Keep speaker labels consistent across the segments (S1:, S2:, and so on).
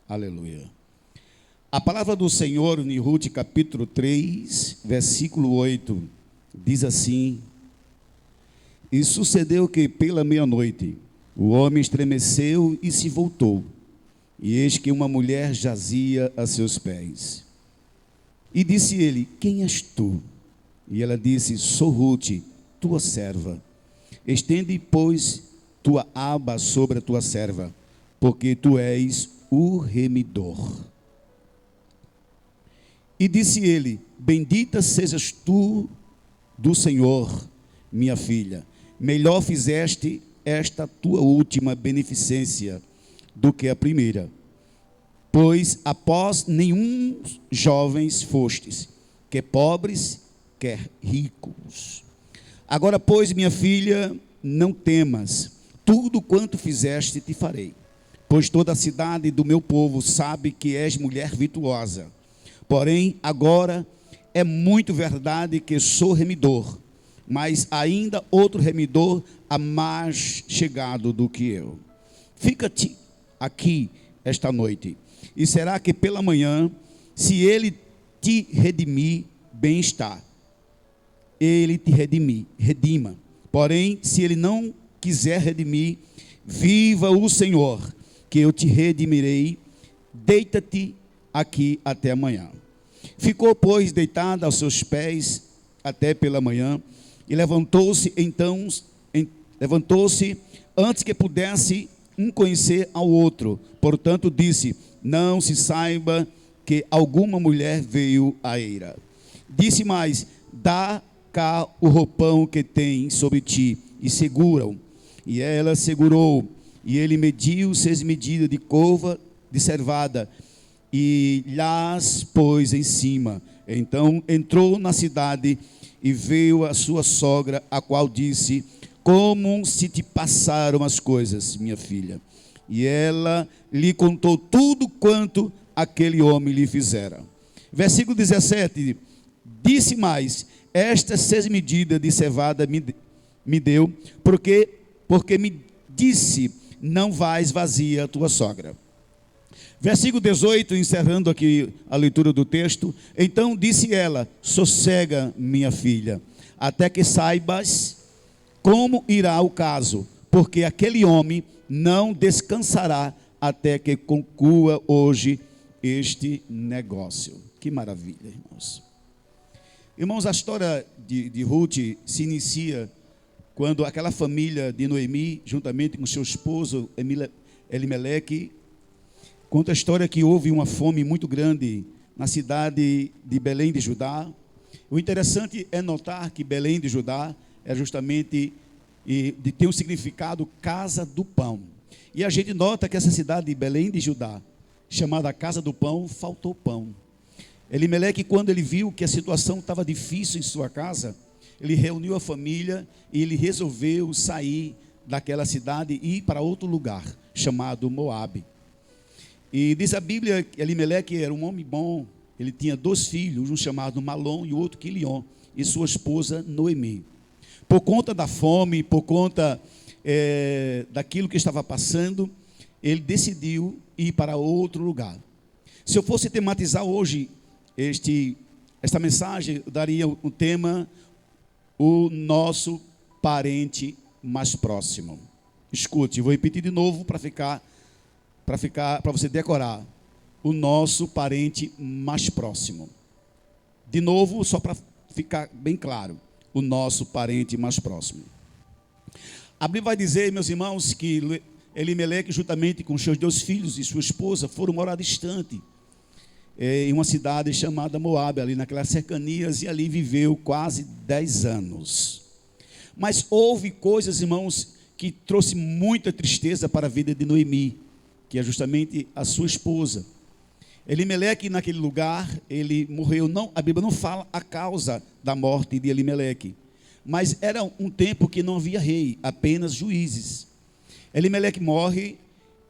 S1: Aleluia. A palavra do Senhor em Ruth, capítulo 3, versículo 8, diz assim: E sucedeu que pela meia-noite o homem estremeceu e se voltou, e eis que uma mulher jazia a seus pés. E disse ele: Quem és tu? E ela disse: Sou Ruth, tua serva. Estende, pois, tua aba sobre a tua serva, porque tu és o remidor. E disse ele: Bendita sejas tu do Senhor, minha filha. Melhor fizeste esta tua última beneficência do que a primeira. Pois após nenhum jovens fostes, quer pobres, quer ricos. Agora, pois, minha filha, não temas, tudo quanto fizeste te farei. Pois toda a cidade do meu povo sabe que és mulher virtuosa. Porém, agora é muito verdade que sou remidor, mas ainda outro remidor há mais chegado do que eu. Fica-te aqui esta noite, e será que pela manhã, se ele te redimir, bem está. Ele te redima. Porém, se ele não quiser redimir, viva o Senhor, que eu te redimirei. Deita-te aqui até amanhã. Ficou, pois, deitada aos seus pés até pela manhã, e levantou-se antes que pudesse um conhecer ao outro. Portanto, disse: Não se saiba que alguma mulher veio à eira. Disse mais: Dá cá o roupão que tem sobre ti, e segura-o. E ela segurou, e ele mediu 6 medidas de cova de cevada, e lhas pôs em cima. Então entrou na cidade, e veio a sua sogra, a qual disse: Como se te passaram as coisas, minha filha? E ela lhe contou tudo quanto aquele homem lhe fizera. Versículo 17, disse mais: Estas 6 medidas de cevada me deu, porque me disse: Não vais vazia a tua sogra. Versículo 18, encerrando aqui a leitura do texto. Então disse ela: Sossega, minha filha, até que saibas como irá o caso, porque aquele homem não descansará até que conclua hoje este negócio. Que maravilha, irmãos. Irmãos, a história de Ruth se inicia quando aquela família de Noemi, juntamente com seu esposo Elimeleque, conta a história que houve uma fome muito grande na cidade de Belém de Judá. O interessante é notar que Belém de Judá é justamente tem um significado casa do pão. E a gente nota que essa cidade de Belém de Judá, chamada Casa do Pão, faltou pão. Elimeleque, quando ele viu que a situação estava difícil em sua casa, ele reuniu a família e ele resolveu sair daquela cidade e ir para outro lugar, chamado Moabe. E diz a Bíblia que Elimeleque era um homem bom. Ele tinha 2 filhos, um chamado Malom e o outro Quilion, e sua esposa Noemi. Por conta da fome, por conta daquilo que estava passando, ele decidiu ir para outro lugar. Se eu fosse tematizar hoje esta mensagem, eu daria um tema: o nosso parente mais próximo. Escute, vou repetir de novo para você decorar. O nosso parente mais próximo. De novo, só para ficar bem claro. O nosso parente mais próximo. A Bíblia vai dizer, meus irmãos, que Elimeleque, juntamente com seus 2 filhos e sua esposa, foram morar distante, em uma cidade chamada Moabe, ali naquelas cercanias, e ali viveu quase 10 anos. Mas houve coisas, irmãos, que trouxe muita tristeza para a vida de Noemi, que é justamente a sua esposa. Elimeleque, naquele lugar, ele morreu. Não, a Bíblia não fala a causa da morte de Elimeleque, mas era um tempo que não havia rei, apenas juízes. Elimeleque morre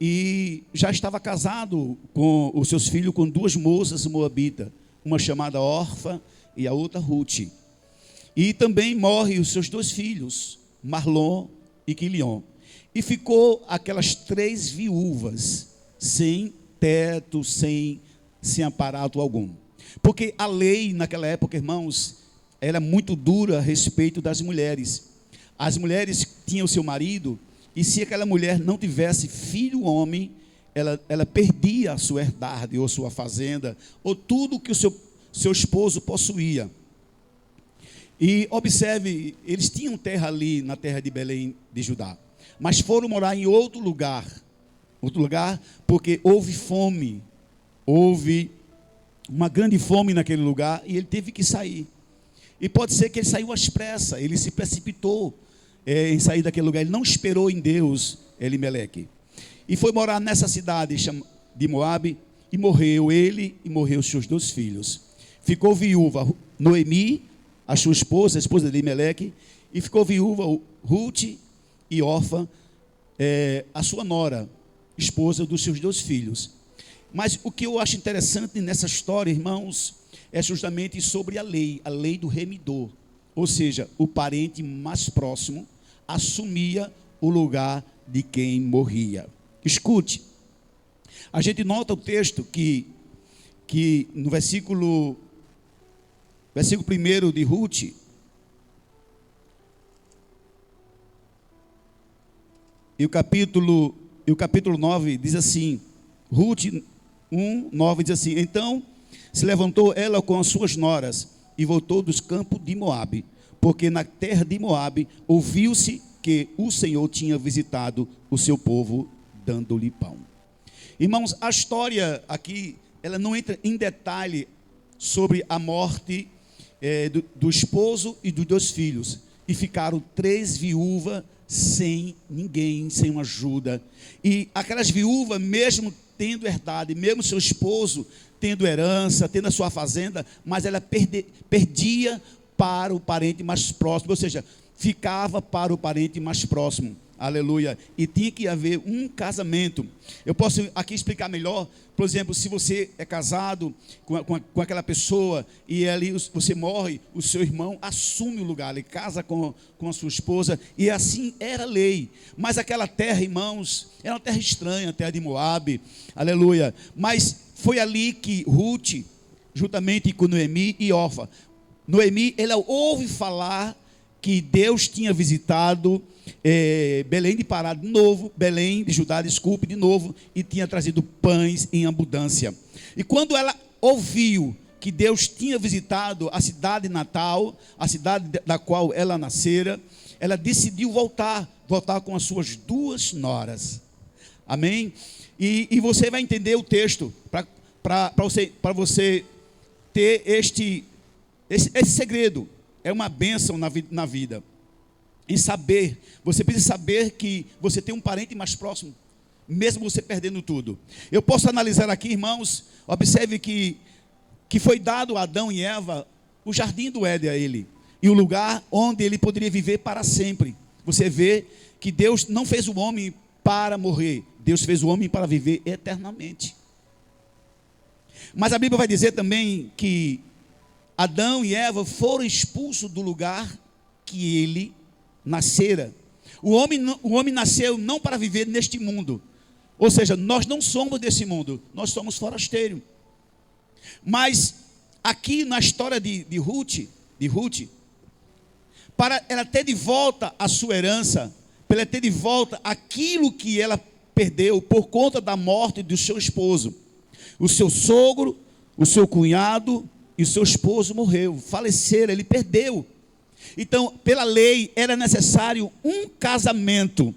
S1: e já estava casado com os seus filhos, com 2 moças moabitas, uma chamada Orfa e a outra Ruth. E também morrem os seus 2 filhos, Marlon e Quilion. E ficou aquelas 3 viúvas sem teto, sem aparato algum. Porque a lei naquela época, irmãos, era muito dura a respeito das mulheres. As mulheres tinham seu marido, e se aquela mulher não tivesse filho homem, ela perdia a sua herdade, ou sua fazenda, ou tudo que o seu esposo possuía. E observe, eles tinham terra ali na terra de Belém de Judá, mas foram morar em outro lugar, porque houve fome, houve uma grande fome naquele lugar, e ele teve que sair. E pode ser que ele saiu às pressas, ele se precipitou em sair daquele lugar, ele não esperou em Deus, Elimeleque. E foi morar nessa cidade de Moabe, e morreu ele, e morreu os seus 2 filhos. Ficou viúva Noemi, a sua esposa, a esposa de Elimeleque, e ficou viúva Ruth e Orfa, a sua nora, esposa dos seus 2 filhos. Mas o que eu acho interessante nessa história, irmãos, é justamente sobre a lei do remidor. Ou seja, o parente mais próximo assumia o lugar de quem morria. Escute, a gente nota o texto que no versículo 1 de Ruth, e o capítulo 9 diz assim, Ruth 1:9 diz assim: então se levantou ela com as suas noras e voltou dos campos de Moabe, porque na terra de Moabe ouviu-se que o Senhor tinha visitado o seu povo, dando-lhe pão. Irmãos, a história aqui, ela não entra em detalhe sobre a morte do esposo e dos 2 filhos, e ficaram 3 viúvas sem ninguém, sem uma ajuda. E aquelas viúvas, mesmo tendo herdade, mesmo seu esposo tendo herança, tendo a sua fazenda, mas ela perdia para o parente mais próximo, ou seja, ficava para o parente mais próximo. Aleluia. E tinha que haver um casamento. Eu posso aqui explicar melhor. Por exemplo, se você é casado com aquela pessoa e ali você morre, o seu irmão assume o lugar, ele casa com a sua esposa, e assim era a lei. Mas aquela terra, irmãos, era uma terra estranha, a terra de Moabe. Aleluia. Mas foi ali que Ruth, juntamente com Noemi e Orfa, Noemi, ela ouve falar que Deus tinha visitado Belém de Pará de novo, Belém de Judá, desculpe, de novo, e tinha trazido pães em abundância. E quando ela ouviu que Deus tinha visitado a cidade natal, a cidade da qual ela nascera, ela decidiu voltar com as suas 2 noras. Amém? E você vai entender o texto para você ter esse segredo. É uma bênção na vida. Em saber, você precisa saber que você tem um parente mais próximo, mesmo você perdendo tudo. Eu posso analisar aqui, irmãos, observe que foi dado a Adão e Eva o jardim do Éden a ele, e o lugar onde ele poderia viver para sempre. Você vê que Deus não fez o homem para morrer, Deus fez o homem para viver eternamente. Mas a Bíblia vai dizer também que Adão e Eva foram expulsos do lugar que ele nascera. O homem nasceu não para viver neste mundo. Ou seja, nós não somos desse mundo, nós somos forasteiros. Mas aqui na história de Ruth, para ela ter de volta a sua herança, para ela ter de volta aquilo que ela perdeu por conta da morte do seu esposo. O seu sogro, o seu cunhado e o seu esposo morreu, faleceram, ele perdeu. Então, pela lei, era necessário um casamento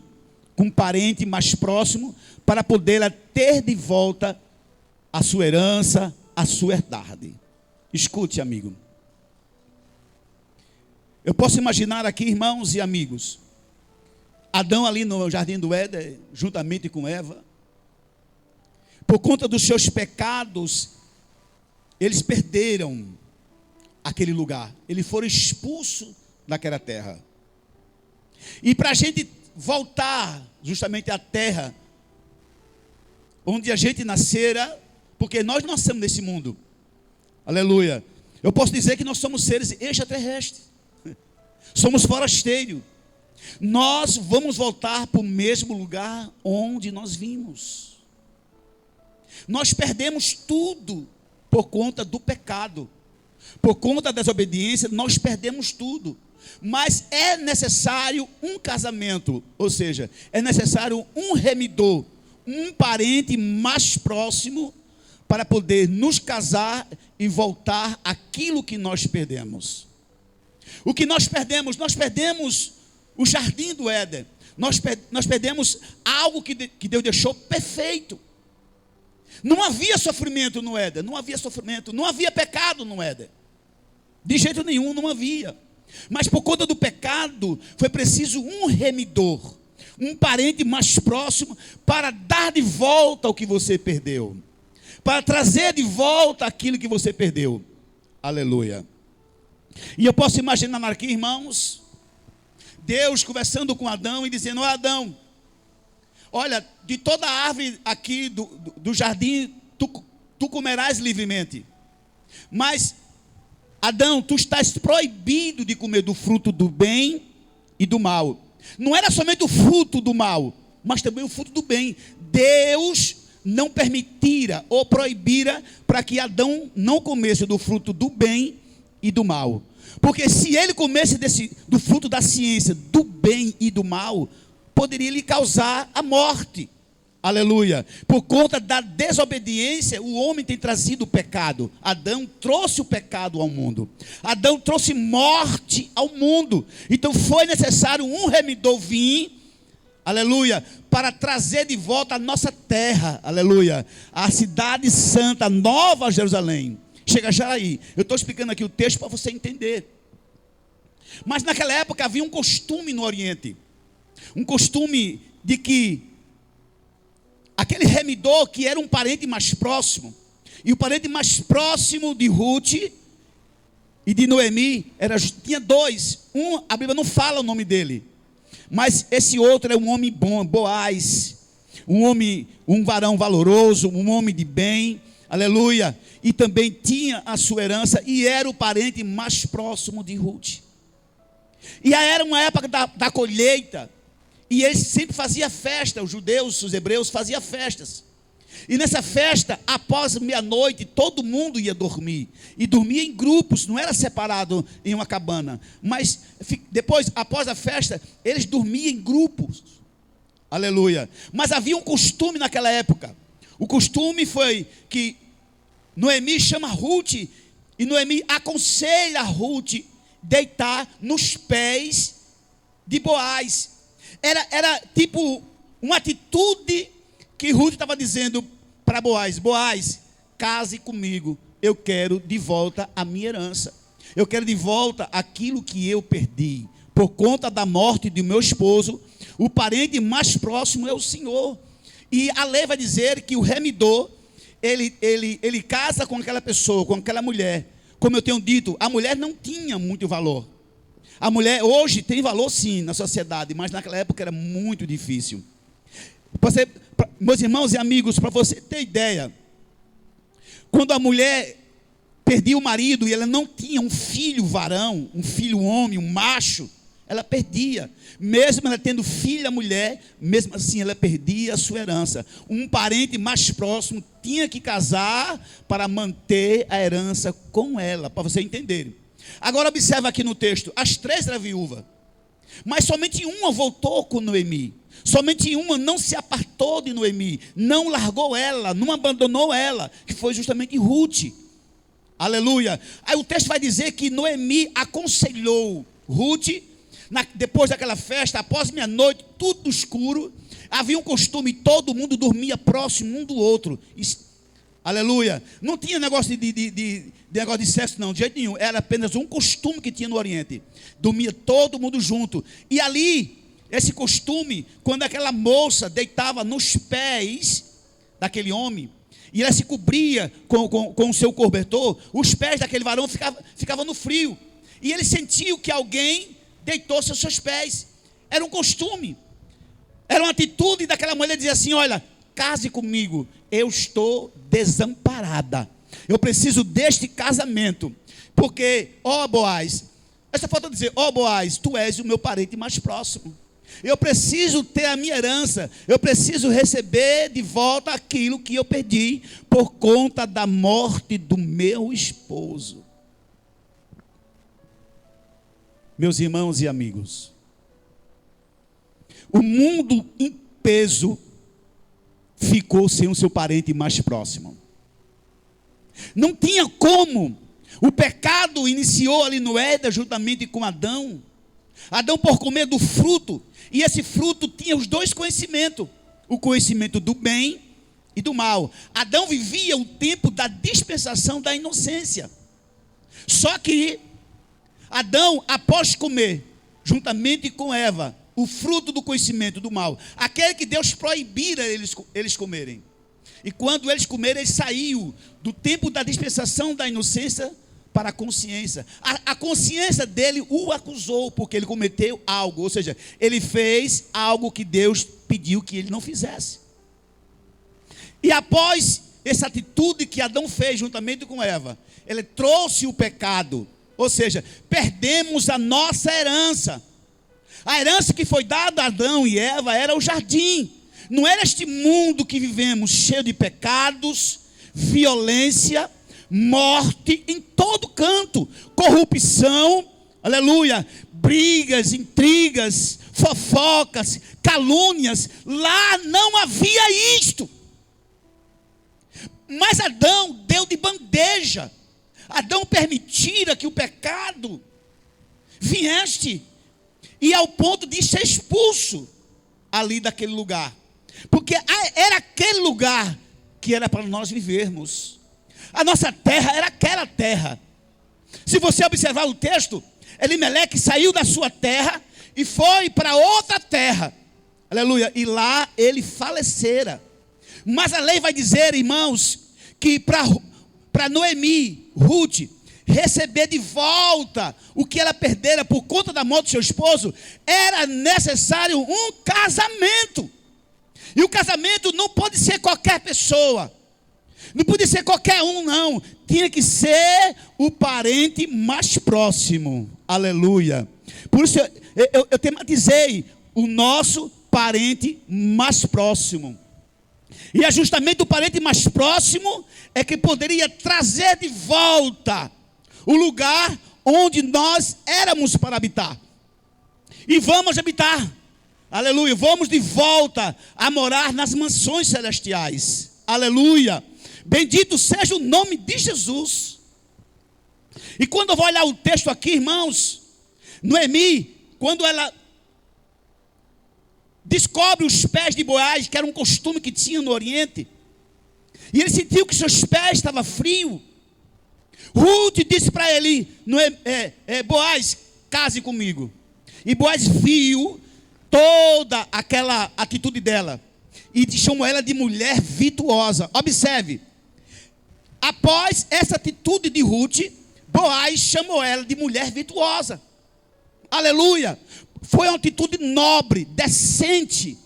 S1: com um parente mais próximo para poder ela ter de volta a sua herança, a sua herdade. Escute, amigo. Eu posso imaginar aqui, irmãos e amigos, Adão ali no jardim do Éden, juntamente com Eva, por conta dos seus pecados, eles perderam aquele lugar, eles foram expulsos daquela terra. E para a gente voltar justamente à terra onde a gente nascera, porque nós não nascemos nesse mundo, aleluia, eu posso dizer que nós somos seres extraterrestres, somos forasteiros, nós vamos voltar para o mesmo lugar onde nós vimos. Nós perdemos tudo por conta do pecado. Por conta da desobediência, nós perdemos tudo. Mas é necessário um casamento, ou seja, é necessário um remidor, um parente mais próximo para poder nos casar e voltar aquilo que nós perdemos. O que nós perdemos o jardim do Éden. Nós perdemos algo que Deus deixou perfeito. Não havia sofrimento no Éden, não havia sofrimento, não havia pecado no Éden. De jeito nenhum, não havia. Mas por conta do pecado, foi preciso um remidor, um parente mais próximo, para dar de volta o que você perdeu, para trazer de volta aquilo que você perdeu. Aleluia. E eu posso imaginar aqui, irmãos, Deus conversando com Adão e dizendo: ó Adão, olha, de toda a árvore aqui do jardim, tu comerás livremente. Mas, Adão, tu estás proibido de comer do fruto do bem e do mal. Não era somente o fruto do mal, mas também o fruto do bem. Deus não permitira ou proibira para que Adão não comesse do fruto do bem e do mal. Porque se ele comesse do fruto da ciência, do bem e do mal, poderia lhe causar a morte. Aleluia. Por conta da desobediência, o homem tem trazido o pecado. Adão trouxe o pecado ao mundo. Adão trouxe morte ao mundo. Então foi necessário um remidor vir, aleluia, para trazer de volta a nossa terra, aleluia, a cidade santa, Nova Jerusalém. Chega já aí. Eu estou explicando aqui o texto para você entender. Mas naquela época havia um costume no Oriente. Um costume de que aquele remidor que era um parente mais próximo, e o parente mais próximo de Ruth e de Noemi, tinha dois. Um, a Bíblia não fala o nome dele, mas esse outro é um homem bom, Boaz, um varão valoroso, um homem de bem, aleluia, e também tinha a sua herança, e era o parente mais próximo de Ruth. E aí era uma época da colheita, e eles sempre faziam festa, os judeus, os hebreus faziam festas. E nessa festa, após meia-noite, todo mundo ia dormir. E dormia em grupos, não era separado em uma cabana. Mas depois, após a festa, eles dormiam em grupos. Aleluia. Mas havia um costume naquela época. O costume foi que Noemi chama Ruth, e Noemi aconselha Ruth deitar nos pés de Boaz. Era tipo uma atitude que Ruth estava dizendo para Boaz: Boaz, case comigo, eu quero de volta a minha herança, eu quero de volta aquilo que eu perdi, por conta da morte de meu esposo. O parente mais próximo é o Senhor. E a lei vai dizer que o remidor, ele casa com aquela pessoa, com aquela mulher. Como eu tenho dito, a mulher não tinha muito valor. A mulher hoje tem valor sim na sociedade, mas naquela época era muito difícil. Meus irmãos e amigos, para você ter ideia, quando a mulher perdia o marido e ela não tinha um filho varão, um filho homem, um macho, ela perdia. Mesmo ela tendo filha mulher, mesmo assim ela perdia a sua herança. Um parente mais próximo tinha que casar para manter a herança com ela, para você entender. Agora observa aqui no texto, as três eram viúvas, mas somente uma voltou com Noemi. Somente uma não se apartou de Noemi, não largou ela, não abandonou ela, que foi justamente Ruth. Aleluia. Aí o texto vai dizer que Noemi aconselhou Ruth, depois daquela festa, após meia-noite, tudo escuro, havia um costume, todo mundo dormia próximo um do outro. Aleluia. Não tinha negócio negócio de sexo não, de jeito nenhum. Era apenas um costume que tinha no Oriente. Dormia todo mundo junto. E ali, esse costume, quando aquela moça deitava nos pés daquele homem, e ela se cobria com o seu cobertor, os pés daquele varão ficavam no frio. E ele sentiu que alguém deitou-se aos seus pés. Era um costume. Era uma atitude daquela mulher, dizia assim: olha, case comigo, eu estou desamparada, eu preciso deste casamento, porque, ó Boaz, essa falta dizer, ó Boaz, tu és o meu parente mais próximo, Eu preciso ter a minha herança. Eu preciso receber de volta aquilo que eu perdi por conta da morte do meu esposo. Meus irmãos e amigos, o mundo em peso ficou sem o seu parente mais próximo. Não tinha como. O pecado iniciou ali no Éden juntamente com Adão. Adão por comer do fruto. E esse fruto tinha os dois conhecimentos. O conhecimento do bem e do mal. Adão vivia o tempo da dispensação da inocência. Só que Adão, após comer, juntamente com Eva, o fruto do conhecimento do mal, aquele que Deus proibira eles comerem. E quando eles comeram, ele saiu do tempo da dispensação da inocência para a consciência. A consciência dele o acusou, porque ele cometeu algo, ou seja, ele fez algo que Deus pediu que ele não fizesse. E após essa atitude que Adão fez juntamente com Eva, ele trouxe o pecado, ou seja, perdemos a nossa herança. A herança que foi dada a Adão e Eva era o jardim. Não era este mundo que vivemos, cheio de pecados, violência, morte em todo canto, corrupção, aleluia, brigas, intrigas, fofocas, calúnias. Lá não havia isto. Mas Adão deu de bandeja. Adão permitira que o pecado viesse e ao ponto de ser expulso ali daquele lugar. Porque era aquele lugar que era para nós vivermos. A nossa terra era aquela terra. Se você observar o texto, Elimeleque saiu da sua terra e foi para outra terra. Aleluia. E lá ele falecera. Mas a lei vai dizer, irmãos, que para Noemi, Ruth, receber de volta o que ela perdera por conta da morte do seu esposo, era necessário um casamento. E o casamento não pode ser qualquer pessoa. Não podia ser qualquer um, não. Tinha que ser o parente mais próximo. Aleluia. Por isso eu tematizei o nosso parente mais próximo. E é justamente o parente mais próximo é que poderia trazer de volta o lugar onde nós éramos para habitar. E vamos habitar. Aleluia. Vamos de volta a morar nas mansões celestiais. Aleluia. Bendito seja o nome de Jesus. E quando eu vou olhar o texto aqui, irmãos, Noemi, quando ela descobre os pés de Boaz, que era um costume que tinha no Oriente, e ele sentiu que seus pés estavam frios, Ruth disse para ele, Boaz, case comigo. E Boaz viu toda aquela atitude dela e chamou ela de mulher virtuosa. Observe, após essa atitude de Ruth, Boaz chamou ela de mulher virtuosa. Aleluia. Foi uma atitude nobre, decente.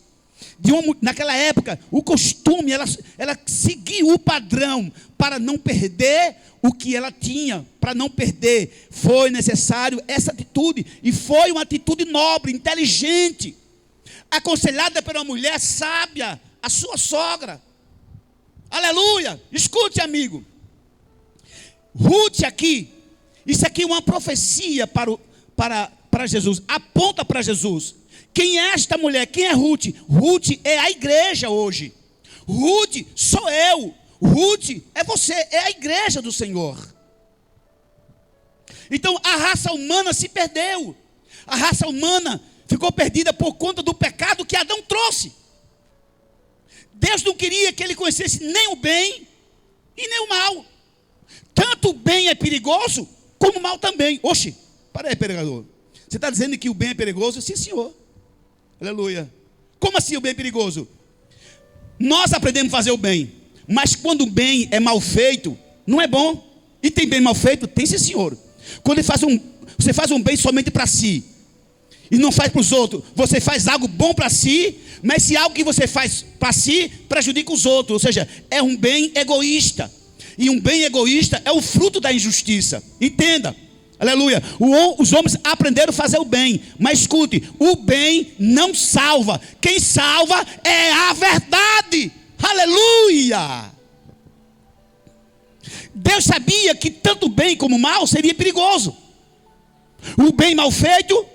S1: Naquela época, o costume, ela seguiu o padrão para não perder o que ela tinha, para não perder. Foi necessário essa atitude, e foi uma atitude nobre, inteligente, aconselhada por uma mulher sábia, a sua sogra. Aleluia. Escute, amigo. Ruth aqui, isso aqui é uma profecia para Jesus, aponta para Jesus. Quem é esta mulher? Quem é Ruth? Ruth é a igreja hoje. Ruth sou eu. Ruth é você, é a igreja do Senhor. Então a raça humana se perdeu. A raça humana ficou perdida por conta do pecado que Adão trouxe. Deus não queria que ele conhecesse nem o bem e nem o mal. Tanto o bem é perigoso, como o mal também. Oxe, para aí, pregador. Você está dizendo que o bem é perigoso? Sim, senhor. Aleluia. Como assim o bem é perigoso? Nós aprendemos a fazer o bem, mas quando o bem é mal feito, não é bom. E tem bem mal feito? Tem, sim, senhor. Quando você faz um bem somente para si e não faz para os outros, você faz algo bom para si, mas se algo que você faz para si prejudica os outros, ou seja, é um bem egoísta. E um bem egoísta é o fruto da injustiça. Entenda. Aleluia. Os homens aprenderam a fazer o bem. Mas escute, o bem não salva. Quem salva é a verdade. Aleluia. Deus sabia que tanto o bem como o mal seria perigoso. O bem mal feito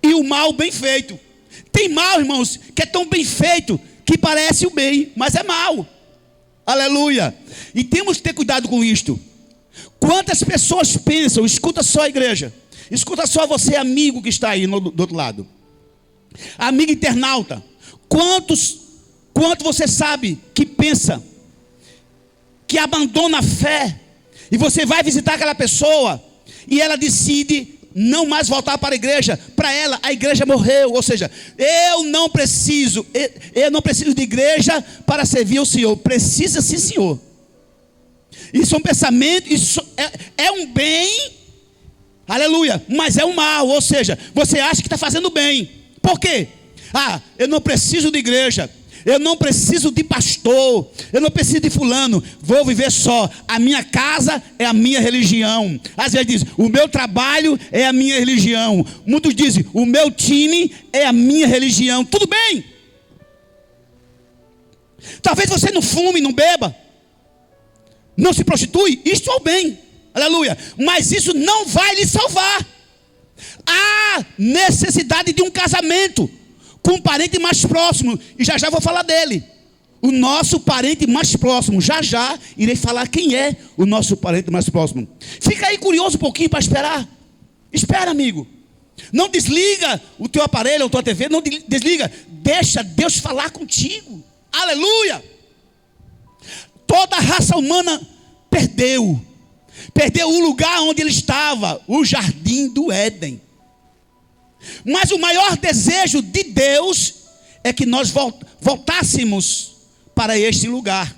S1: e o mal bem feito. Tem mal, irmãos, que é tão bem feito que parece o bem, mas é mal. Aleluia. E temos que ter cuidado com isto. Quantas pessoas pensam, escuta só a igreja, escuta só você, amigo que está aí do outro lado, amigo internauta, quanto você sabe que pensa, que abandona a fé, e você vai visitar aquela pessoa, e ela decide não mais voltar para a igreja. Para ela, a igreja morreu. Ou seja, eu não preciso de igreja para servir o Senhor. Precisa sim, Senhor. Isso é um pensamento, isso é um bem, aleluia, mas é um mal. Ou seja, você acha que está fazendo bem. Por quê? Eu não preciso de igreja, eu não preciso de pastor, eu não preciso de fulano, vou viver só. A minha casa é a minha religião. Às vezes diz, o meu trabalho é a minha religião. Muitos dizem, o meu time é a minha religião. Tudo bem. Talvez você não fume, não beba, não se prostitui, isso é o bem, aleluia. Mas isso não vai lhe salvar. Há necessidade de um casamento com um parente mais próximo, e já vou falar dele. O nosso parente mais próximo, já irei falar quem é o nosso parente mais próximo. Fica aí curioso um pouquinho para esperar. Espera, amigo. Não desliga o teu aparelho, a tua TV, não desliga. Deixa Deus falar contigo. Aleluia. Toda a raça humana perdeu o lugar onde ele estava, o jardim do Éden. Mas o maior desejo de Deus é que nós voltássemos para este lugar.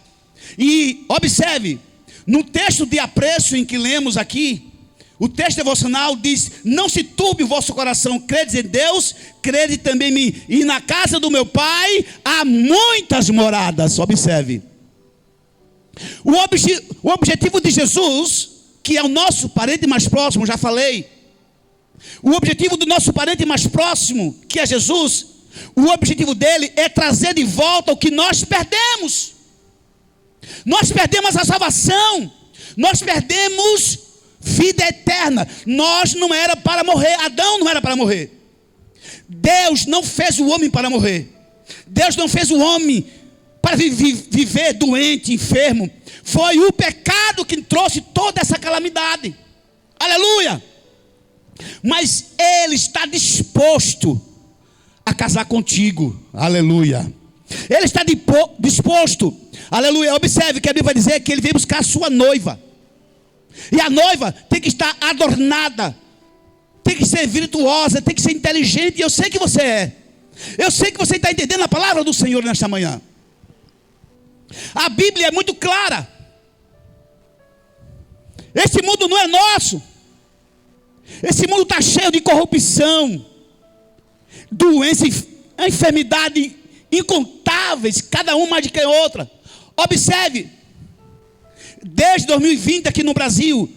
S1: E observe, no texto de apreço em que lemos aqui, o texto devocional diz, não se turbe o vosso coração, credes em Deus, crede também em mim, e na casa do meu pai há muitas moradas. Observe, o objetivo de Jesus, que é o nosso parente mais próximo, já falei, o objetivo do nosso parente mais próximo, que é Jesus, o objetivo dele é trazer de volta o que nós perdemos. Nós perdemos a salvação, nós perdemos vida eterna. Nós não era para morrer, Adão não era para morrer. Deus não fez o homem para morrer. Deus não fez o homem para viver doente, enfermo. Foi o pecado que trouxe toda essa calamidade. Aleluia. Mas Ele está disposto a casar contigo. Aleluia. Ele está disposto. Aleluia. Observe que a Bíblia vai dizer que Ele veio buscar a sua noiva. E a noiva tem que estar adornada, tem que ser virtuosa, tem que ser inteligente. E eu sei que você é. Eu sei que você está entendendo a palavra do Senhor nesta manhã. A Bíblia é muito clara. Este mundo não é nosso. Esse mundo está cheio de corrupção, doença, enfermidade incontáveis, cada uma mais de que a outra. Observe, desde 2020 aqui no Brasil,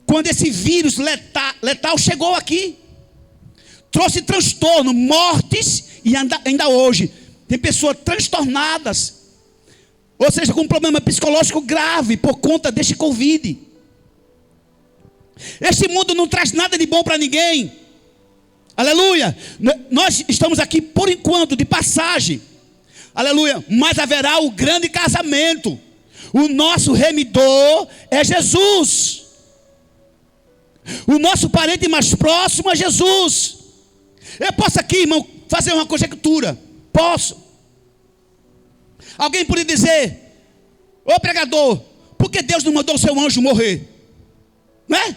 S1: quando esse vírus letal chegou aqui, trouxe transtorno, mortes, e ainda hoje tem pessoas transtornadas, ou seja, com um problema psicológico grave por conta deste Covid. Este mundo não traz nada de bom para ninguém. Aleluia. Nós estamos aqui por enquanto de passagem. Aleluia. Mas haverá o grande casamento. O nosso remidor é Jesus. O nosso parente mais próximo é Jesus. Eu posso aqui, irmão, fazer uma conjectura. Posso. Alguém poderia dizer, ô pregador, por que Deus não mandou o seu anjo morrer? Não é?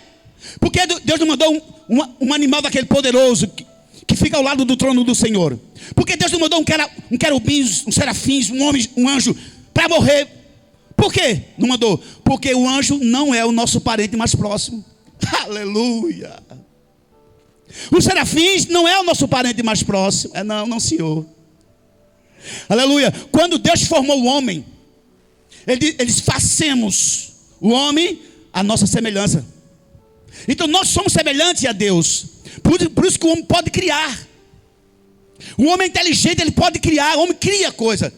S1: Por que Deus não mandou um animal daquele poderoso que fica ao lado do trono do Senhor? Por que Deus não mandou um querubim, um serafins, um anjo para morrer? Por que não mandou? Porque o anjo não é o nosso parente mais próximo. Aleluia. Os serafins não é o nosso parente mais próximo. Não, Senhor. Aleluia. Quando Deus formou o homem, Ele disse, façamos o homem à nossa semelhança. Então nós somos semelhantes a Deus. Por isso que o homem pode criar. O homem é inteligente, ele pode criar. O homem cria coisa.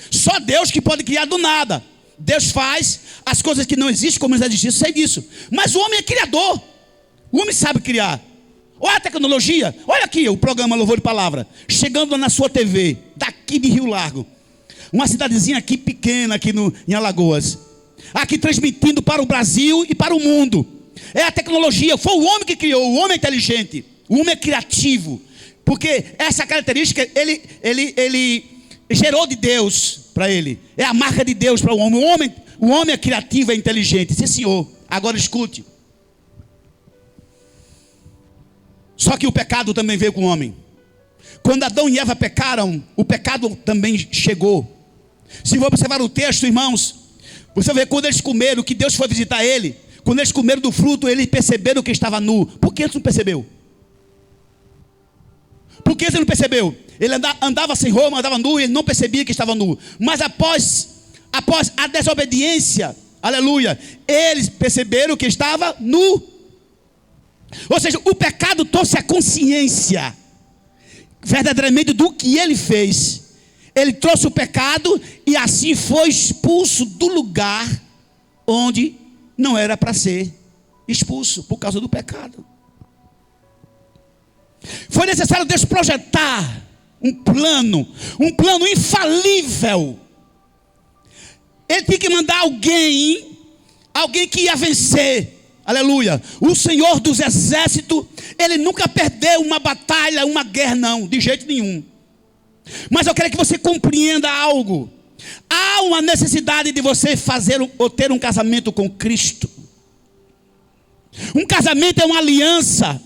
S1: Só Deus que pode criar do nada. Deus faz as coisas que não existem como já existem, eu sei disso. Mas o homem é criador. O homem sabe criar. Olha a tecnologia. Olha aqui o programa Louvor de Palavra, chegando na sua TV, daqui de Rio Largo, uma cidadezinha aqui pequena, aqui em Alagoas, aqui transmitindo para o Brasil e para o mundo. É a tecnologia. Foi o homem que criou. O homem é inteligente. O homem é criativo. Porque essa característica ele gerou de Deus para ele. É a marca de Deus para o homem. O homem é criativo, é inteligente. Sim, senhor. Agora escute. Só que o pecado também veio com o homem. Quando Adão e Eva pecaram, o pecado também chegou. Se você observar o texto, irmãos, você vê quando eles comeram, que Deus foi visitar ele. Quando eles comeram do fruto, eles perceberam que estava nu. Por que eles não percebeu? Por que ele não percebeu? Ele andava sem roupa, andava nu e ele não percebia que estava nu. Mas após a desobediência, aleluia, eles perceberam que estava nu. Ou seja, o pecado trouxe a consciência verdadeiramente do que ele fez. Ele trouxe o pecado e assim foi expulso do lugar onde não era para ser expulso, por causa do pecado. Foi necessário Deus projetar um plano infalível. Ele tinha que mandar alguém que ia vencer. Aleluia. O Senhor dos exércitos, ele nunca perdeu uma batalha, uma guerra, não, de jeito nenhum. Mas eu quero que você compreenda algo. Há uma necessidade de você fazer ou ter um casamento com Cristo. Um casamento é uma aliança.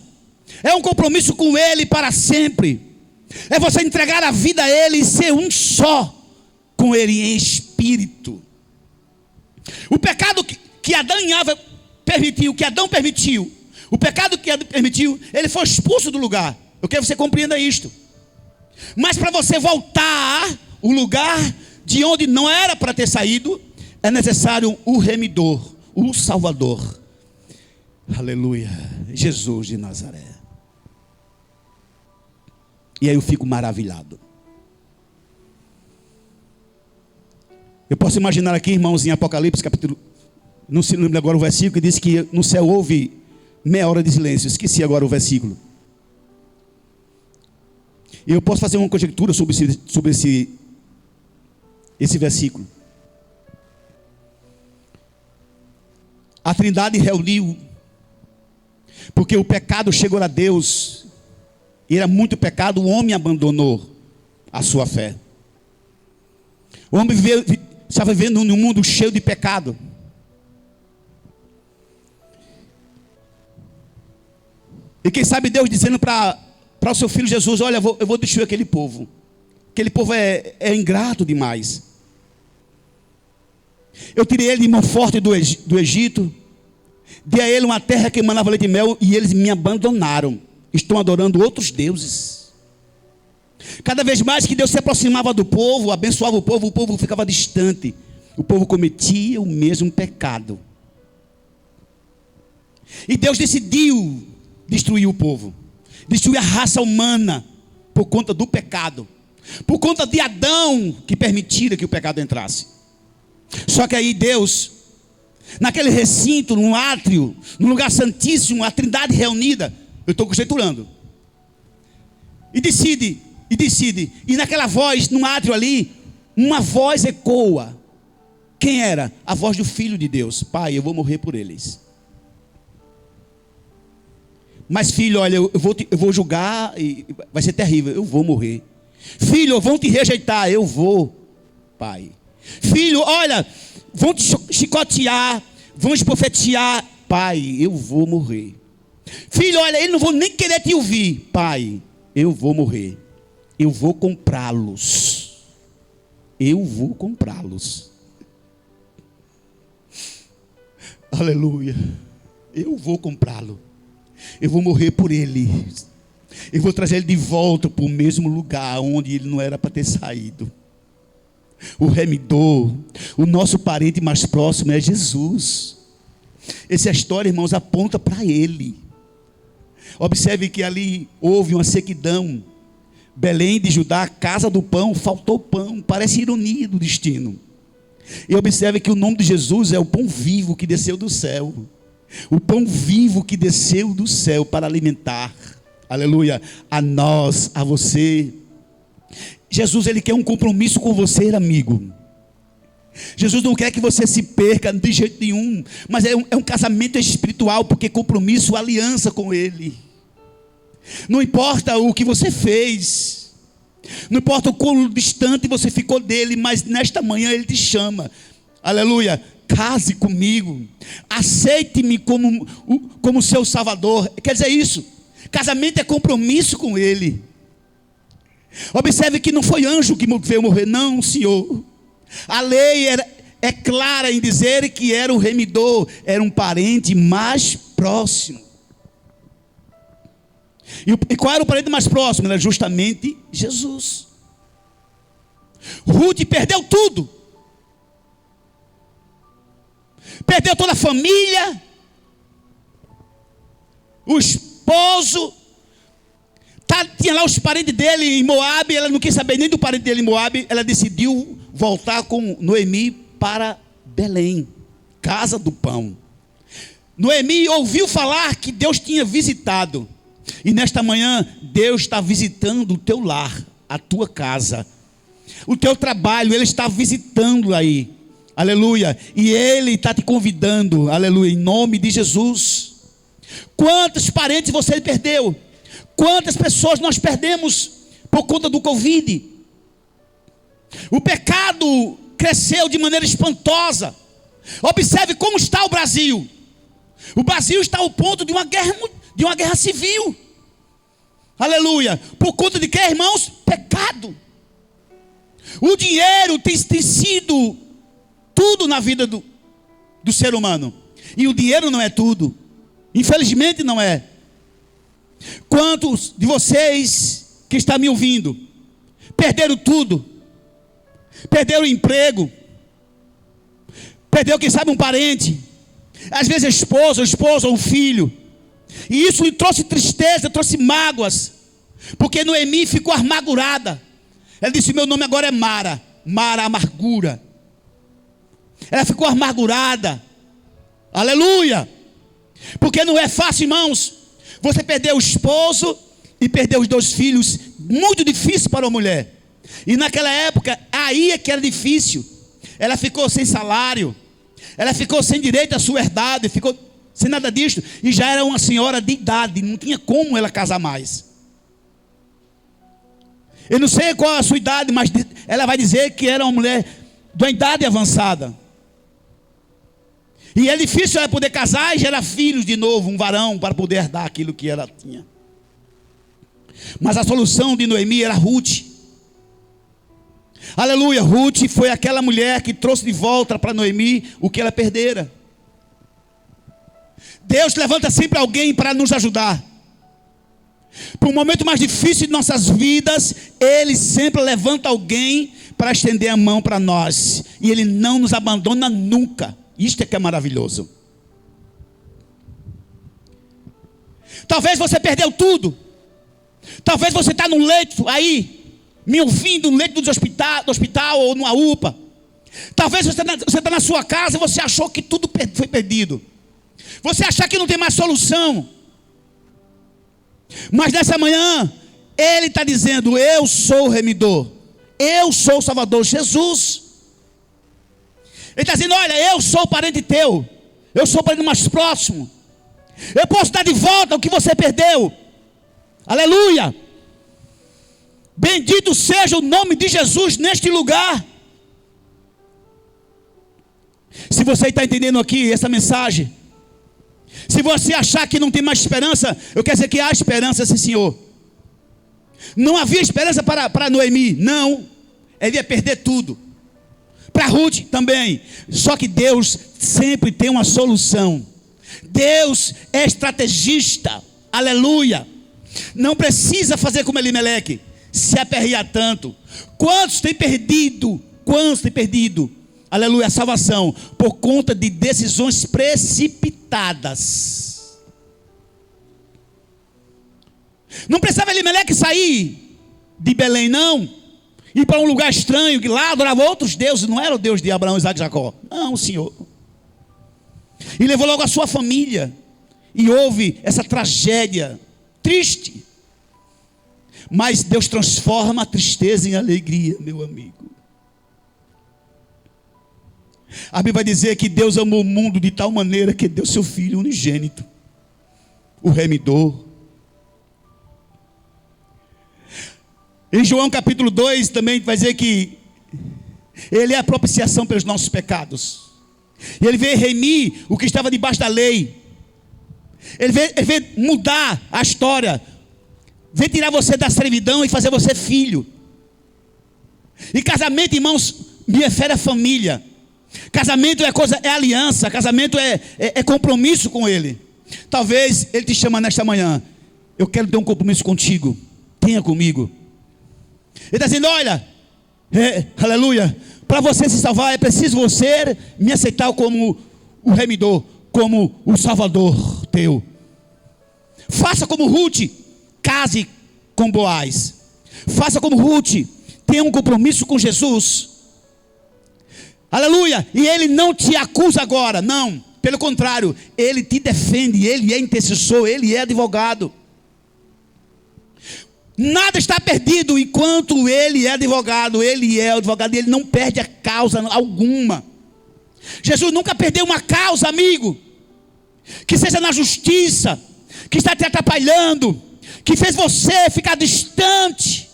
S1: É um compromisso com Ele para sempre. É você entregar a vida a Ele e ser um só com Ele em espírito. O pecado que Adão e Eva permitiu, que Adão permitiu, o pecado que Adão permitiu, ele foi expulso do lugar. Eu quero que você compreenda isto. Mas para você voltar o lugar de onde não era para ter saído, é necessário o remidor, o Salvador. Aleluia. Jesus de Nazaré. E aí eu fico maravilhado. Eu posso imaginar aqui, irmãos, em Apocalipse, capítulo, não se lembra agora o versículo, que diz que no céu houve meia hora de silêncio. Esqueci agora o versículo. E eu posso fazer uma conjectura sobre esse versículo. A Trindade reuniu, porque o pecado chegou a Deus, e era muito pecado, o homem abandonou a sua fé. O homem estava vivendo num mundo cheio de pecado. E quem sabe Deus dizendo para o seu filho Jesus: olha, eu vou destruir aquele povo. Aquele povo é ingrato demais. Eu tirei ele de mão forte do Egito, dei a ele uma terra que emanava leite e mel, e eles me abandonaram. Estão adorando outros deuses. Cada vez mais que Deus se aproximava do povo, abençoava o povo ficava distante. O povo cometia o mesmo pecado. E Deus decidiu destruir o povo, destruir a raça humana, por conta do pecado, por conta de Adão, que permitira que o pecado entrasse. Só que aí Deus, naquele recinto, num átrio, num lugar santíssimo, a Trindade reunida, eu estou conjecturando, e decide, e naquela voz, no átrio ali, uma voz ecoa. Quem era? A voz do Filho de Deus: Pai, eu vou morrer por eles. Mas filho, olha, eu vou julgar, e vai ser terrível, eu vou morrer. Filho, vão te rejeitar, eu vou, Pai. Filho, olha, vão te chicotear, vão esbofetear, Pai, eu vou morrer. Filho, olha, eles não vão nem querer te ouvir, Pai, eu vou morrer. Eu vou comprá-los. Eu vou comprá-los. Aleluia. Eu vou comprá-lo. Eu vou morrer por ele. Eu vou trazer ele de volta para o mesmo lugar onde ele não era para ter saído. O remidor, o nosso parente mais próximo é Jesus. Essa história, irmãos, aponta para ele. Observe que ali houve uma sequidão. Belém de Judá, casa do pão, faltou pão. Parece ironia do destino. E observe que o nome de Jesus é o pão vivo que desceu do céu. O pão vivo que desceu do céu para alimentar, aleluia, a nós, a você. Jesus, ele quer um compromisso com você, amigo. Jesus não quer que você se perca de jeito nenhum, mas é um casamento espiritual, porque compromisso, aliança com ele. Não importa o que você fez, não importa o quão distante você ficou dele, mas nesta manhã ele te chama, aleluia, case comigo, aceite-me como seu salvador. Quer dizer isso, casamento é compromisso com ele. Observe que não foi anjo que veio morrer, não, Senhor. A lei é clara em dizer que era o remidor, era um parente mais próximo. E qual era o parente mais próximo? Era justamente Jesus. Ruth perdeu tudo. Perdeu toda a família, o esposo, tinha lá os parentes dele em Moabe. Ela não quis saber nem do parente dele em Moabe. Ela decidiu voltar com Noemi para Belém, casa do pão. Noemi ouviu falar que Deus tinha visitado. E nesta manhã, Deus está visitando o teu lar, a tua casa, o teu trabalho. Ele está visitando aí, aleluia. E Ele está te convidando, aleluia, em nome de Jesus. Quantos parentes você perdeu? Quantas pessoas nós perdemos por conta do Covid? O pecado cresceu de maneira espantosa. Observe como está o Brasil. O Brasil está ao ponto de uma guerra civil. Aleluia. Por conta de quê, irmãos? Pecado. O dinheiro tem sido tudo na vida do ser humano. E o dinheiro não é tudo. Infelizmente não é. Quantos de vocês que estão me ouvindo perderam tudo? Perderam o emprego? Perdeu, quem sabe, um parente? Às vezes a esposa, o esposo ou o filho. E isso lhe trouxe tristeza, trouxe mágoas. Porque Noemi ficou amargurada. Ela disse: meu nome agora é Mara. Mara, amargura. Ela ficou amargurada. Aleluia. Porque não é fácil, irmãos, você perder o esposo e perder os 2 filhos. Muito difícil para uma mulher. E naquela época, aí é que era difícil. Ela ficou sem salário. Ela ficou sem direito à sua herdade. Ficou sem nada disso. E já era uma senhora de idade. Não tinha como ela casar mais. Eu não sei qual é a sua idade, mas ela vai dizer que era uma mulher de uma idade avançada. E é difícil ela poder casar e gerar filhos de novo, um varão, para poder herdar aquilo que ela tinha. Mas a solução de Noemi era Ruth. Aleluia. Ruth foi aquela mulher que trouxe de volta para Noemi o que ela perdera. Deus levanta sempre alguém para nos ajudar. Para um momento mais difícil de nossas vidas, Ele sempre levanta alguém para estender a mão para nós. E Ele não nos abandona nunca. Isto é que é maravilhoso. Talvez você perdeu tudo. Talvez você está num leito aí, me ouvindo, no leito do hospital ou numa UPA. Talvez você está na sua casa e você achou que tudo foi perdido. Você achar que não tem mais solução. Mas nessa manhã, Ele está dizendo: eu sou o remidor. Eu sou o Salvador, Jesus. Ele está dizendo: olha, eu sou o parente teu. Eu sou o parente mais próximo. Eu posso dar de volta o que você perdeu. Aleluia. Bendito seja o nome de Jesus neste lugar. Se você está entendendo aqui essa mensagem, se você achar que não tem mais esperança, eu quero dizer que há esperança, sim, Senhor. Não havia esperança para Noemi, não. Ele ia perder tudo. Para Ruth também. Só que Deus sempre tem uma solução. Deus é estrategista. Aleluia. Não precisa fazer como Elimeleque, se aperrear tanto. Quantos têm perdido? Quantos têm perdido aleluia, a salvação, por conta de decisões precipitadas. Não precisava Elimeleque sair de Belém, não, ir para um lugar estranho, que lá adorava outros deuses, não era o Deus de Abraão, Isaac e Jacó, não, o Senhor. E levou logo a sua família, e houve essa tragédia triste. Mas Deus transforma a tristeza em alegria, meu amigo. A Bíblia vai dizer que Deus amou o mundo de tal maneira que deu seu Filho unigênito, o remidor. Em João capítulo 2 também vai dizer que Ele é a propiciação pelos nossos pecados. E Ele veio remir o que estava debaixo da lei. Ele veio mudar a história. Veio tirar você da servidão e fazer você filho. E casamento, irmãos, me refere à família. Casamento é aliança. Casamento é compromisso com Ele. Talvez Ele te chama nesta manhã. Eu quero ter um compromisso contigo. Tenha comigo. Ele está dizendo, olha, aleluia, para você se salvar é preciso você me aceitar como o remidor, como o salvador teu. Faça como Ruth, case com Boaz. Faça como Ruth, tenha um compromisso com Jesus. Aleluia, e Ele não te acusa agora, não, pelo contrário, Ele te defende, Ele é intercessor, Ele é advogado. Nada está perdido enquanto Ele é advogado. Ele é advogado e Ele não perde a causa alguma. Jesus nunca perdeu uma causa, amigo, que seja na justiça, que está te atrapalhando, que fez você ficar distante,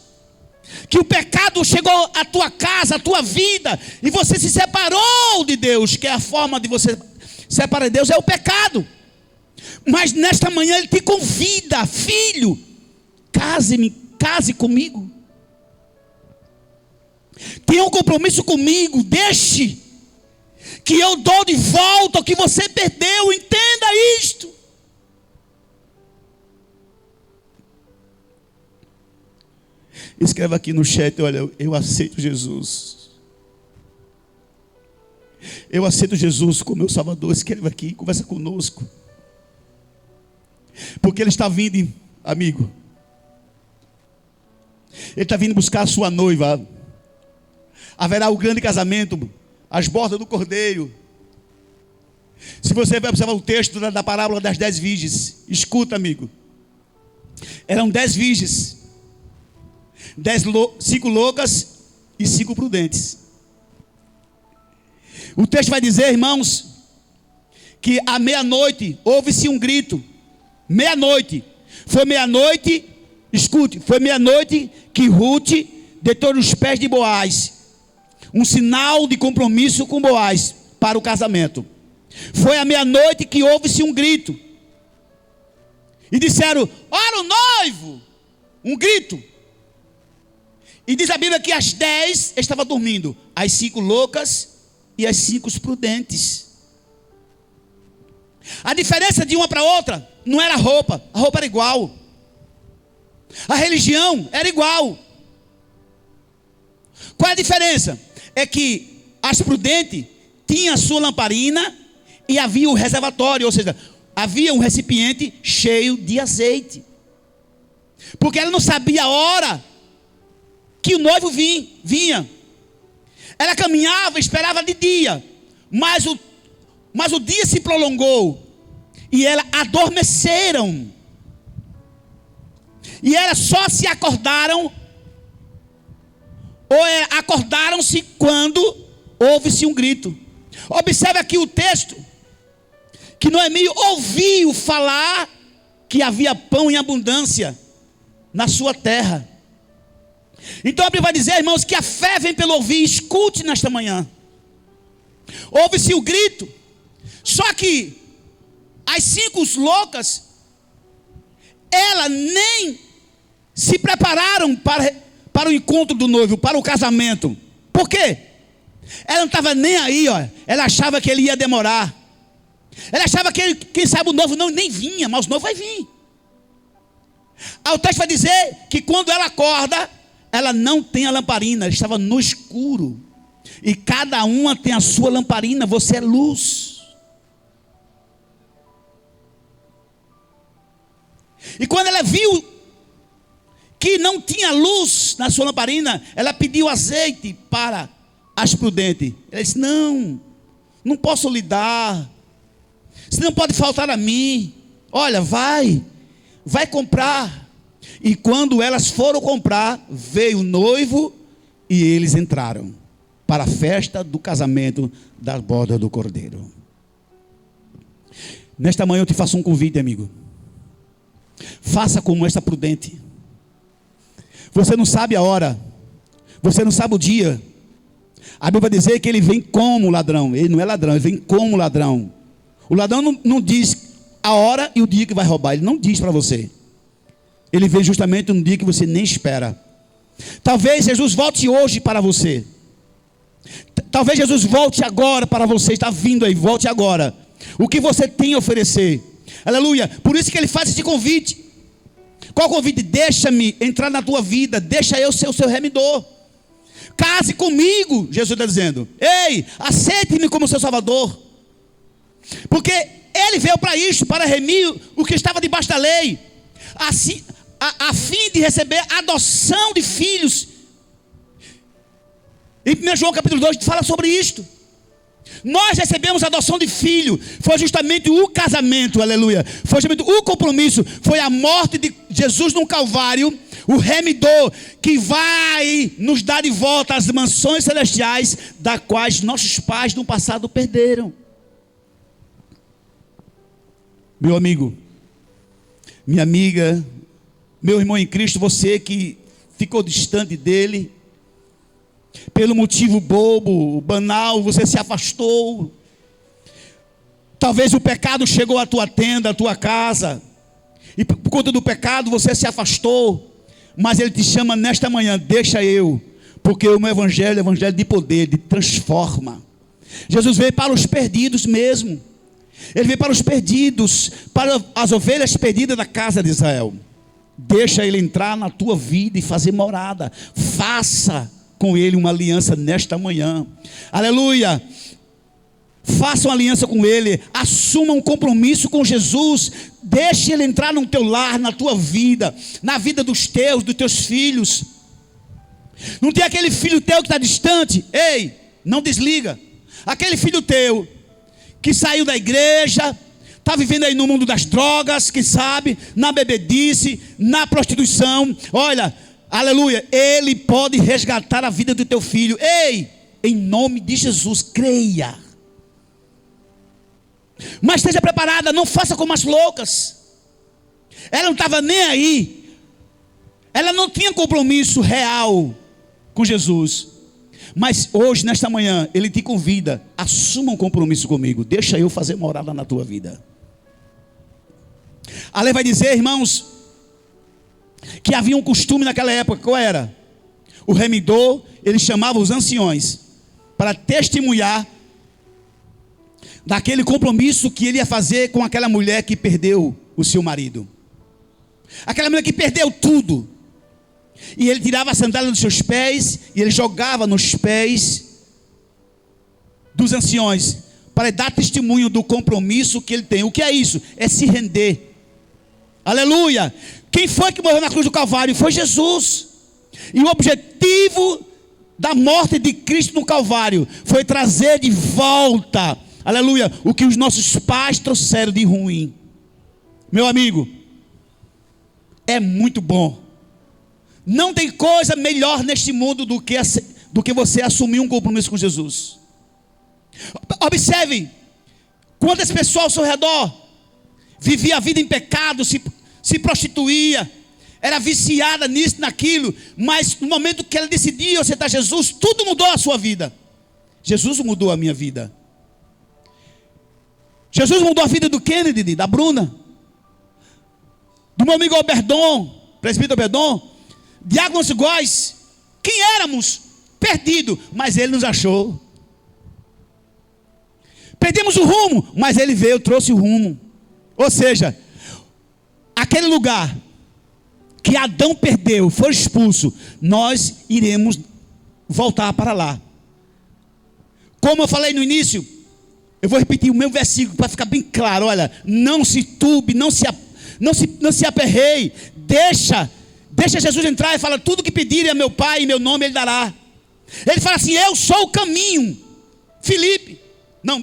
S1: que o pecado chegou à tua casa, à tua vida, e você se separou de Deus, que é a forma de você separar de Deus, é o pecado. Mas nesta manhã Ele te convida, filho, case comigo. Tenha um compromisso comigo. Deixe que eu dou de volta o que você perdeu. Entenda isto. Escreva aqui no chat, olha, eu aceito Jesus. Eu aceito Jesus como meu Salvador. Escreva aqui, conversa conosco. Porque Ele está vindo, amigo. Ele está vindo buscar a sua noiva. Haverá o grande casamento, as bordas do cordeiro. Se você vai observar o texto da parábola das 10 virgens, escuta, amigo. Eram 10 virgens, 5 loucas e 5 prudentes. O texto vai dizer, irmãos, que à meia-noite houve-se um grito. Meia-noite. Foi meia-noite, escute, foi meia-noite que Ruth deitou nos pés de Boaz, um sinal de compromisso com Boaz para o casamento. Foi à meia-noite que houve-se um grito, e disseram, ora o noivo, um grito, e diz a Bíblia que as 10 estavam dormindo, as 5 loucas e as 5 prudentes. A diferença de uma para outra não era a roupa era igual. A religião era igual. Qual é a diferença? É que as prudentes tinham a sua lamparina e havia o reservatório, ou seja, havia um recipiente cheio de azeite. Porque ela não sabia a hora que o noivo vinha. Ela caminhava, esperava de dia, mas o dia se prolongou e elas adormeceram. E elas só se acordaram, ou acordaram-se quando houve-se um grito. Observe aqui o texto, que Noemi ouviu falar que havia pão em abundância na sua terra. Então a Bíblia vai dizer, irmãos, que a fé vem pelo ouvir. Escute nesta manhã. Houve-se o grito, só que as 5 loucas, elas nem se prepararam para o encontro do noivo, para o casamento. Por quê? Ela não estava nem aí, ó. Ela achava que ele ia demorar. Ela achava que quem sabe o noivo nem vinha, mas o noivo vai vir. O texto vai dizer que quando ela acorda, ela não tem a lamparina, ela estava no escuro. E cada uma tem a sua lamparina, você é luz. E quando ela viu que não tinha luz na sua lamparina, ela pediu azeite para as prudentes. Ela disse: não posso lhe dar, você não pode faltar a mim. Olha, vai comprar. E quando elas foram comprar, veio o noivo e eles entraram para a festa do casamento da boda do Cordeiro. Nesta manhã eu te faço um convite, amigo. Faça como esta prudente. Você não sabe a hora, você não sabe o dia. A Bíblia vai dizer que ele vem como ladrão. Ele não é ladrão, ele vem como ladrão. O ladrão não diz a hora e o dia que vai roubar, ele não diz para você. Ele vem justamente no dia que você nem espera. Talvez Jesus volte hoje para você. Talvez Jesus volte agora para você. Está vindo aí, volte agora. O que você tem a oferecer? Aleluia. Por isso que ele faz esse convite. Qual o convite? Deixa-me entrar na tua vida. Deixa eu ser o seu remidor. Case comigo, Jesus está dizendo. Ei, aceite-me como seu salvador. Porque ele veio para isso, para remir o que estava debaixo da lei, assim, a fim de receber a adoção de filhos. Em 1 João capítulo 2 fala sobre isto. Nós recebemos a adoção de filho. Foi justamente o casamento, aleluia. Foi justamente o compromisso. Foi a morte de Jesus no Calvário, o remidor, que vai nos dar de volta as mansões celestiais, das quais nossos pais no passado perderam. Meu amigo, minha amiga, meu irmão em Cristo, você que ficou distante dele, pelo motivo bobo, banal, você se afastou. Talvez o pecado chegou à tua tenda, à tua casa, e por conta do pecado você se afastou. Mas ele te chama nesta manhã: deixa eu, porque o meu evangelho é evangelho de poder, de transforma. Jesus veio para os perdidos mesmo. Ele veio para os perdidos, para as ovelhas perdidas da casa de Israel. Deixa ele entrar na tua vida e fazer morada. Faça com ele uma aliança nesta manhã. Aleluia. Faça uma aliança com ele. Assuma um compromisso com Jesus. Deixe ele entrar no teu lar, na tua vida, na vida dos teus filhos. Não tem aquele filho teu que está distante? Ei, não desliga. Aquele filho teu que saiu da igreja, está vivendo aí no mundo das drogas, quem sabe, na bebedice, na prostituição. Olha, aleluia, ele pode resgatar a vida do teu filho. Ei, em nome de Jesus, creia. Mas esteja preparada, não faça como as loucas. Ela não estava nem aí. Ela não tinha compromisso real com Jesus. Mas hoje, nesta manhã, ele te convida: assuma um compromisso comigo. Deixa eu fazer morada na tua vida. A lei vai dizer, irmãos, que havia um costume naquela época. Qual era? O remidor, ele chamava os anciões para testemunhar daquele compromisso que ele ia fazer com aquela mulher que perdeu o seu marido. Aquela mulher que perdeu tudo. E ele tirava a sandália dos seus pés e ele jogava nos pés dos anciões, para dar testemunho do compromisso que ele tem. O que é isso? É se render. Aleluia. Quem foi que morreu na cruz do Calvário? Foi Jesus. E o objetivo da morte de Cristo no Calvário foi trazer de volta, aleluia, o que os nossos pais trouxeram de ruim. Meu amigo, é muito bom. Não tem coisa melhor neste mundo do que você assumir um compromisso com Jesus. Observe quantas pessoas ao seu redor vivia a vida em pecado, se prostituía, era viciada nisso, naquilo, mas no momento que ela decidiu aceitar Jesus, tudo mudou a sua vida. Jesus mudou a minha vida. Jesus mudou a vida do Kennedy, da Bruna, do meu amigo Alberdon, presbítero Alberdon, diáconos iguais. Quem éramos? Perdido, mas ele nos achou. Perdemos o rumo, mas ele veio, trouxe o rumo. Ou seja, aquele lugar que Adão perdeu, foi expulso, nós iremos voltar para lá. Como eu falei no início, eu vou repetir o mesmo versículo para ficar bem claro. Olha, não se turbe, não se aperreie, deixa Jesus entrar e fala: tudo que pedirem a meu Pai em meu nome Ele dará. Ele fala assim: eu sou o caminho.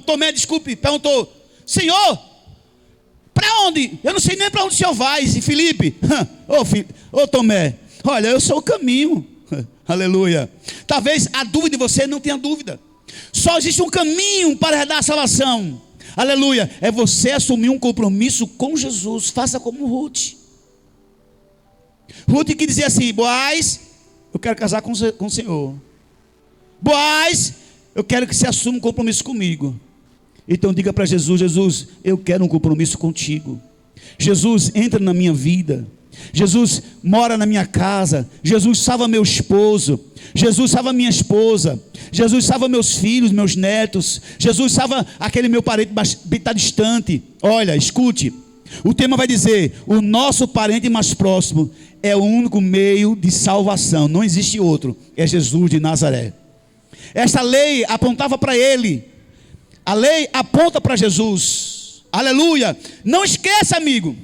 S1: Tomé, desculpe, perguntou: Senhor, para onde? Eu não sei nem para onde o Senhor vai. E Filipe, Tomé, olha, eu sou o caminho. Aleluia. Talvez a dúvida de você não tenha dúvida. Só existe um caminho para herdar a salvação. Aleluia. É você assumir um compromisso com Jesus. Faça como Ruth. Ruth que dizia assim: Boaz, eu quero casar com o Senhor. Boaz, eu quero que você assuma um compromisso comigo. Então diga para Jesus: Jesus, eu quero um compromisso contigo. Jesus, entra na minha vida. Jesus, mora na minha casa. Jesus, salva meu esposo. Jesus, salva minha esposa. Jesus, salva meus filhos, meus netos. Jesus, salva aquele meu parente que está distante. Olha, escute. O tema vai dizer: o nosso parente mais próximo é o único meio de salvação. Não existe outro. É Jesus de Nazaré. Esta lei apontava para ele. A lei aponta para Jesus. Aleluia. Não esqueça, amigo.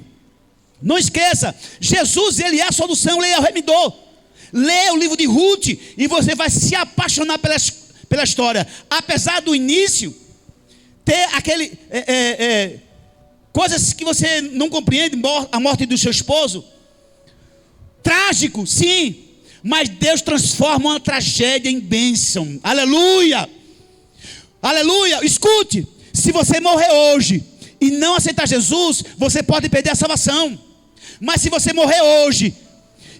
S1: Não esqueça. Jesus, Ele é a solução. Ele é o remidor. Leia o livro de Ruth e você vai se apaixonar pela história. Apesar do início ter aquele coisas que você não compreende, a morte do seu esposo, trágico, sim, mas Deus transforma uma tragédia em bênção. Aleluia, aleluia. Escute, se você morrer hoje e não aceitar Jesus, você pode perder a salvação. Mas se você morrer hoje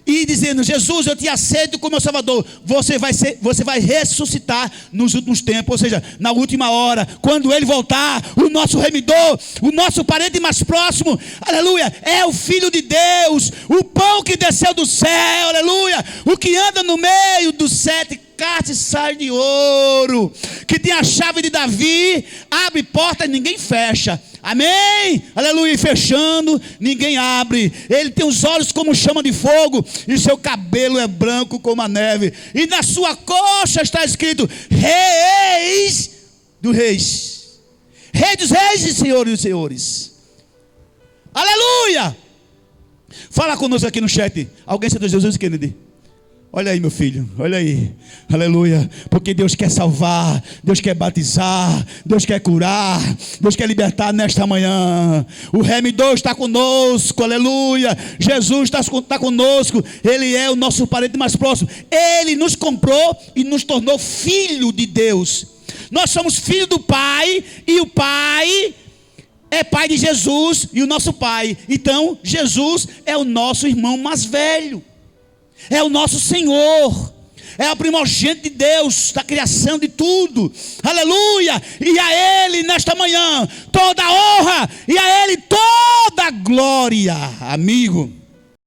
S1: e dizendo: Jesus, eu te aceito como meu Salvador, você vai ressuscitar nos últimos tempos, ou seja, na última hora, quando Ele voltar. O nosso remidor, o nosso parente mais próximo, aleluia, é o Filho de Deus, o pão que desceu do céu, aleluia, o que anda no meio dos 7 castiçais de ouro, que tem a chave de Davi, abre porta e ninguém fecha. Amém, aleluia. E fechando, ninguém abre. Ele tem os olhos como chama de fogo, e seu cabelo é branco como a neve, e na sua coxa está escrito: Reis dos Reis, Rei dos Reis e Senhor dos Senhores. Aleluia. Fala conosco aqui no chat. Alguém aceitou Jesus, Kennedy? Olha aí, meu filho, olha aí, aleluia. Porque Deus quer salvar, Deus quer batizar, Deus quer curar, Deus quer libertar nesta manhã. O remidor está conosco, aleluia. Jesus está conosco, Ele é o nosso parente mais próximo. Ele nos comprou e nos tornou filho de Deus. Nós somos filho do Pai, e o Pai é pai de Jesus e o nosso Pai. Então Jesus é o nosso irmão mais velho, é o nosso Senhor, é o primogênito de Deus, da criação de tudo, aleluia. E a Ele nesta manhã toda a honra, e a Ele toda a glória. Amigo,